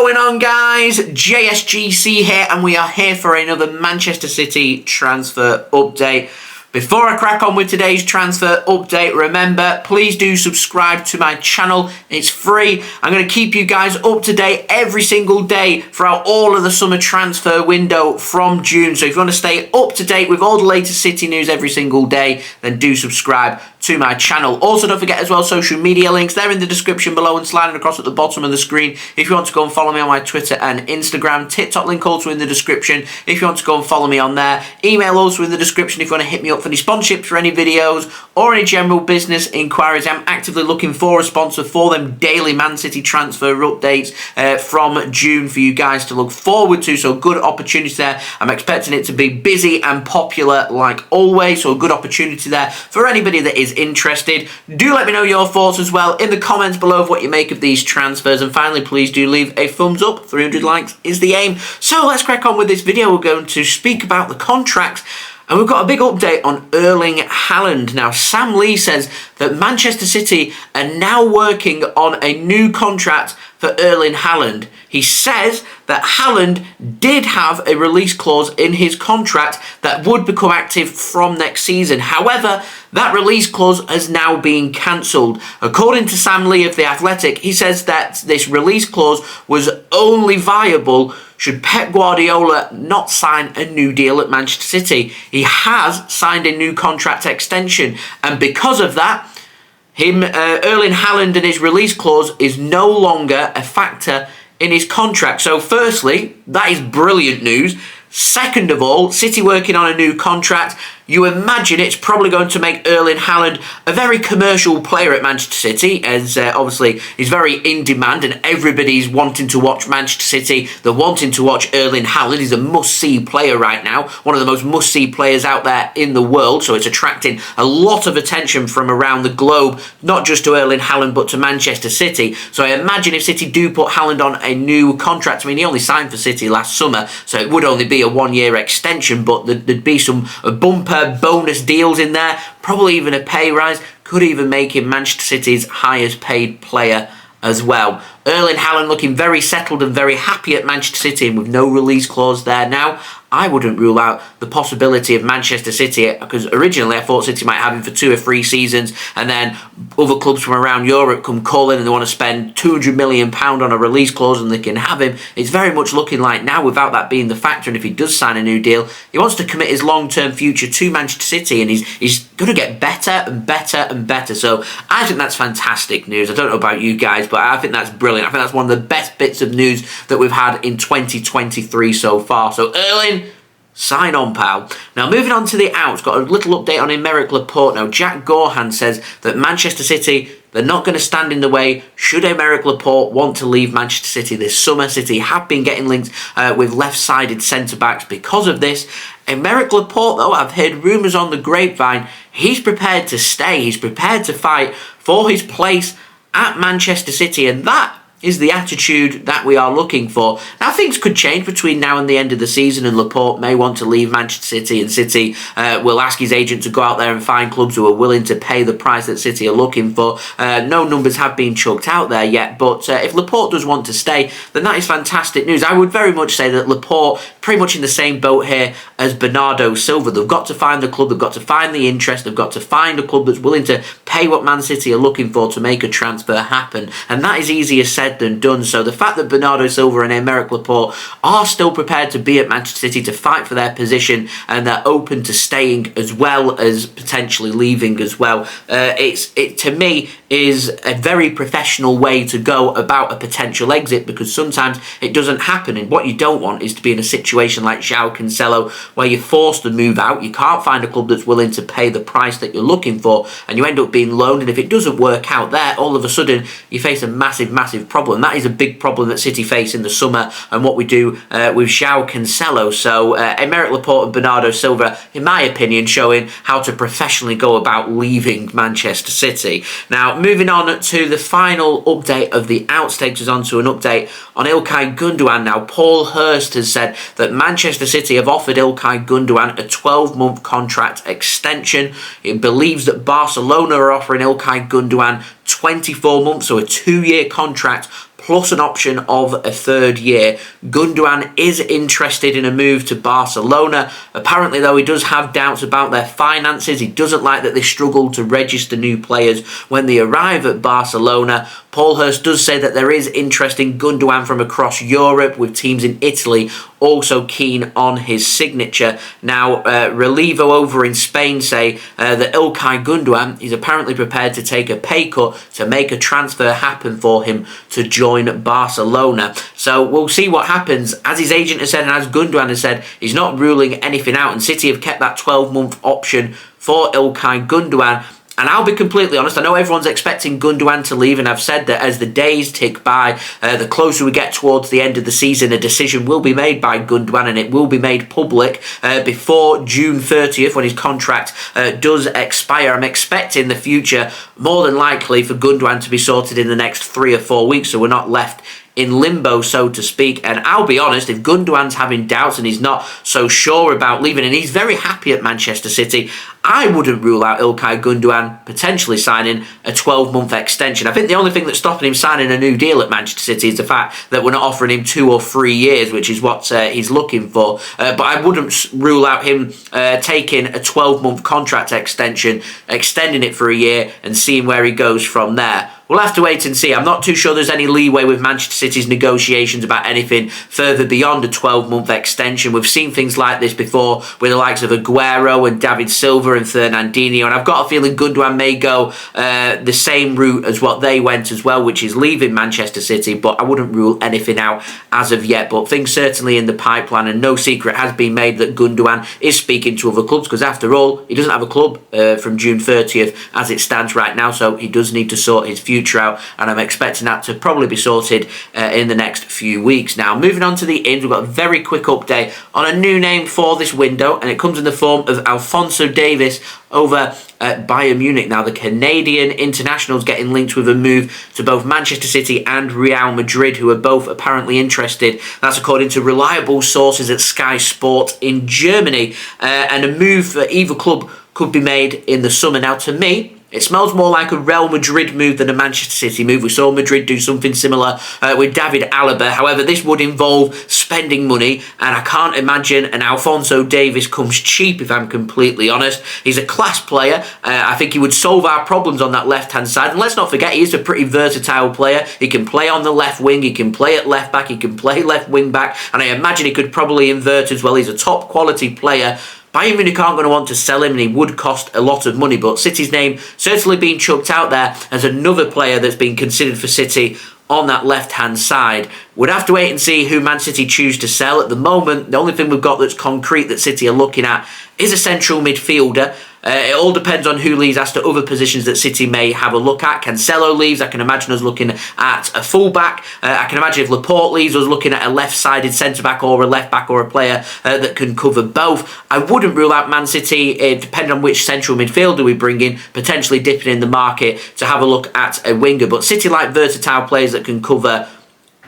going on, guys? JSGC here, and we are here for another Manchester City transfer update. Before I crack on with today's transfer update, remember, please do subscribe to my channel. It's free. I'm going to keep you guys up to date every single day throughout all of the summer transfer window from June. So if you want to stay up to date with all the latest City news every single day, then do subscribe to my channel. Also, don't forget as well, social media links, they're in the description below and sliding across at the bottom of the screen. If you want to go and follow me on my Twitter and Instagram, TikTok link also in the description. If you want to go and follow me on there, email also in the description if you want to hit me up for any sponsorships for any videos or any general business inquiries. I'm actively looking for a sponsor for them daily Man City transfer updates from June for you guys to look forward to. So good opportunity there. I'm expecting it to be busy and popular like always. So a good opportunity there for anybody that is interested. Do let me know your thoughts as well in the comments below of what you make of these transfers. And finally, please do leave a thumbs up. 300 likes is the aim. So let's crack on with this video. We're going to speak about the contracts. And we've got a big update on Erling Haaland. Now, Sam Lee says that Manchester City are now working on a new contract for Erling Haaland. He says that Haaland did have a release clause in his contract that would become active from next season. However, that release clause has now been cancelled. According to Sam Lee of The Athletic, he says that this release clause was only viable should Pep Guardiola not sign a new deal at Manchester City. He has signed a new contract extension, and because of that, Erling Haaland and his release clause is no longer a factor in his contract. So firstly, that is brilliant news. Second of all, City working on a new contract. You imagine it's probably going to make Erling Haaland a very commercial player at Manchester City, as obviously he's very in demand and everybody's wanting to watch Manchester City. They're wanting to watch Erling Haaland. He's a must-see player right now, one of the most must-see players out there in the world, so it's attracting a lot of attention from around the globe, not just to Erling Haaland but to Manchester City. So I imagine if City do put Haaland on a new contract, I mean, he only signed for City last summer, so it would only be a one-year extension, but there'd be some bumper bonus deals in there, probably even a pay rise, could even make him Manchester City's highest paid player as well. Erling Haaland looking very settled and very happy at Manchester City, and with no release clause there now, I wouldn't rule out the possibility of Manchester City, because originally I thought City might have him for 2 or 3 seasons, and then other clubs from around Europe come calling and they want to spend £200 million on a release clause and they can have him. It's very much looking like now, without that being the factor, and if he does sign a new deal, he wants to commit his long-term future to Manchester City, and he's going to get better and better and better. So I think that's fantastic news. I don't know about you guys, but I think that's brilliant. I think that's one of the best bits of news that we've had in 2023 so far. So Erling, sign on, pal. Now, moving on to the outs, got a little update on Aymeric Laporte. Now, Jack Gaughan says that Manchester City, they're not going to stand in the way should Aymeric Laporte want to leave Manchester City this summer. City have been getting linked with left-sided centre-backs because of this. Aymeric Laporte, though, I've heard rumours on the grapevine, he's prepared to stay. He's prepared to fight for his place at Manchester City, and that is the attitude that we are looking for. Now, things could change between now and the end of the season, and Laporte may want to leave Manchester City, and City will ask his agent to go out there and find clubs who are willing to pay the price that City are looking for. No numbers have been chucked out there yet, but if Laporte does want to stay, then that is fantastic news. I would very much say that Laporte, pretty much in the same boat here as Bernardo Silva. They've got to find the club, they've got to find the interest, they've got to find a club that's willing to pay what Man City are looking for to make a transfer happen, and that is easier said than done. So the fact that Bernardo Silva and Aymeric Laporte are still prepared to be at Manchester City to fight for their position, and they're open to staying as well as potentially leaving as well, it to me is a very professional way to go about a potential exit, because sometimes it doesn't happen, and what you don't want is to be in a situation like João Cancelo where you're forced to move out, you can't find a club that's willing to pay the price that you're looking for, and you end up being loaned, and if it doesn't work out there, all of a sudden you face a massive problem. That is a big problem that City face in the summer, and what we do with João Cancelo. So Aymeric Laporte and Bernardo Silva, in my opinion, showing how to professionally go about leaving Manchester City. Now, moving on to the final update of the outs, takes us on to an update on Ilkay Gundogan. Now, Paul Hirst has said that Manchester City have offered Ilkay Gundogan a 12-month contract extension. He believes that Barcelona are offering Ilkay Gundogan 24 months, so a 2-year contract plus an option of a third year. Gundogan is interested in a move to Barcelona. Apparently, though, he does have doubts about their finances. He doesn't like that they struggle to register new players when they arrive at Barcelona. Paul Hirst does say that there is interest in Gundogan from across Europe, with teams in Italy also keen on his signature. Now, Relevo over in Spain say that Ilkay Gundogan is apparently prepared to take a pay cut to make a transfer happen for him to join Barcelona. So we'll see what happens. As his agent has said, and as Gundogan has said, he's not ruling anything out, and City have kept that 12-month option for Ilkay Gundogan. And I'll be completely honest, I know everyone's expecting Gundogan to leave, and I've said that as the days tick by, the closer we get towards the end of the season, a decision will be made by Gundogan, and it will be made public before June 30th when his contract does expire. I'm expecting the future, more than likely, for Gundogan to be sorted in the next 3 or 4 weeks, so we're not left in limbo, so to speak. And I'll be honest, if Gundogan's having doubts and he's not so sure about leaving, and he's very happy at Manchester City, I wouldn't rule out Ilkay Gundogan potentially signing a 12-month extension. I think the only thing that's stopping him signing a new deal at Manchester City is the fact that we're not offering him 2 or 3 years, which is what he's looking for. But I wouldn't rule out him taking a 12-month contract extension, extending it for a year, and seeing where he goes from there. We'll have to wait and see. I'm not too sure there's any leeway with Manchester City's negotiations about anything further beyond a 12-month extension. We've seen things like this before with the likes of Aguero and David Silva and Fernandinho, and I've got a feeling Gundogan may go the same route as what they went as well, which is leaving Manchester City, but I wouldn't rule anything out as of yet. But things certainly in the pipeline, and no secret has been made that Gundogan is speaking to other clubs, because after all, he doesn't have a club from June 30th as it stands right now, so he does need to sort his future out, and I'm expecting that to probably be sorted in the next few weeks. Now, moving on to the ins, we've got a very quick update on a new name for this window, and it comes in the form of Alphonso Davies over at Bayern Munich. Now, the Canadian international's getting linked with a move to both Manchester City and Real Madrid, who are both apparently interested. That's according to reliable sources at Sky Sport in Germany, and a move for either club could be made in the summer. Now, to me, it smells more like a Real Madrid move than a Manchester City move. We saw Madrid do something similar with David Alaba. However, this would involve spending money, and I can't imagine an Alphonso Davies comes cheap, if I'm completely honest. He's a class player. I think he would solve our problems on that left-hand side. And let's not forget, he is a pretty versatile player. He can play on the left wing, he can play at left back, he can play left wing back, and I imagine he could probably invert as well. He's a top quality player. Bayern Munich aren't going to want to sell him, and he would cost a lot of money, but City's name certainly being chucked out there as another player that's been considered for City on that left-hand side. We'd have to wait and see who Man City choose to sell. At the moment, the only thing we've got that's concrete that City are looking at is a central midfielder. It all depends on who leaves as to other positions that City may have a look at. Cancelo leaves, I can imagine us looking at a full-back. I can imagine if Laporte leaves, us looking at a left-sided centre-back or a left-back or a player that can cover both. I wouldn't rule out Man City, depending on which central midfielder we bring in, potentially dipping in the market to have a look at a winger. But City like versatile players that can cover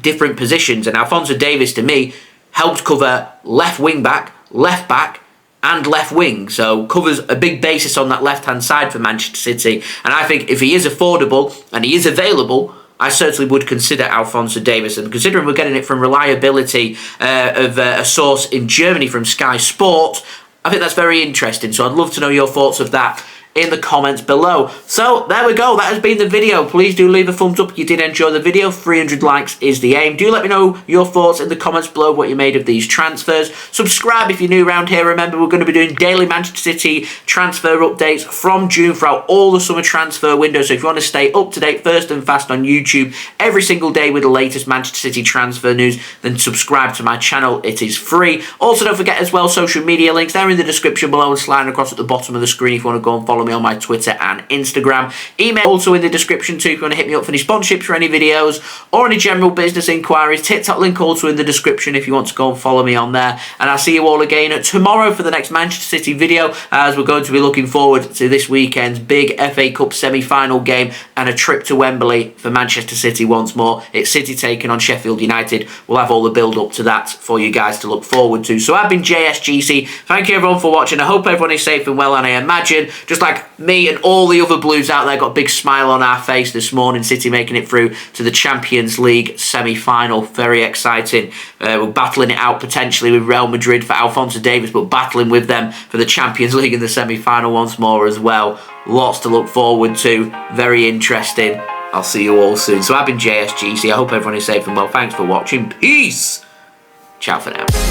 different positions, and Alphonso Davies, to me, helps cover left wing-back, left-back, and left wing, so covers a big basis on that left-hand side for Manchester City. And I think if he is affordable and he is available, I certainly would consider Alphonso Davies. And considering we're getting it from reliability of a source in Germany from Sky Sport, I think that's very interesting. So I'd love to know your thoughts of that in the comments below. So there we go, that has been the video. Please do leave a thumbs up if you did enjoy the video. 300 likes is the aim. Do let me know your thoughts in the comments below, what you made of these transfers. Subscribe if you're new around here. Remember, we're going to be doing daily Manchester City transfer updates from June throughout all the summer transfer window. So if you want to stay up to date first and fast on YouTube every single day with the latest Manchester City transfer news, then subscribe to my channel. It is free. Also, don't forget as well, social media links, they're in the description below and sliding across at the bottom of the screen if you want to go and follow me on my Twitter and Instagram. Email also in the description too if you want to hit me up for any sponsorships for any videos or any general business inquiries. TikTok link also in the description if you want to go and follow me on there. And I'll see you all again tomorrow for the next Manchester City video, as we're going to be looking forward to this weekend's big FA Cup semi-final game and a trip to Wembley for Manchester City once more. It's City taking on Sheffield United. We'll have all the build-up to that for you guys to look forward to. So I've been JSGC. Thank you everyone for watching. I hope everyone is safe and well, and I imagine, just like hashtag me and all the other Blues out there got a big smile on our face this morning. City making it through to the Champions League semi-final. Very exciting. We're battling it out potentially with Real Madrid for Alphonso Davies, but battling with them for the Champions League in the semi-final once more as well. Lots to look forward to. Very interesting. I'll see you all soon. So I've been JSGC. I hope everyone is safe and well. Thanks for watching. Peace. Ciao for now.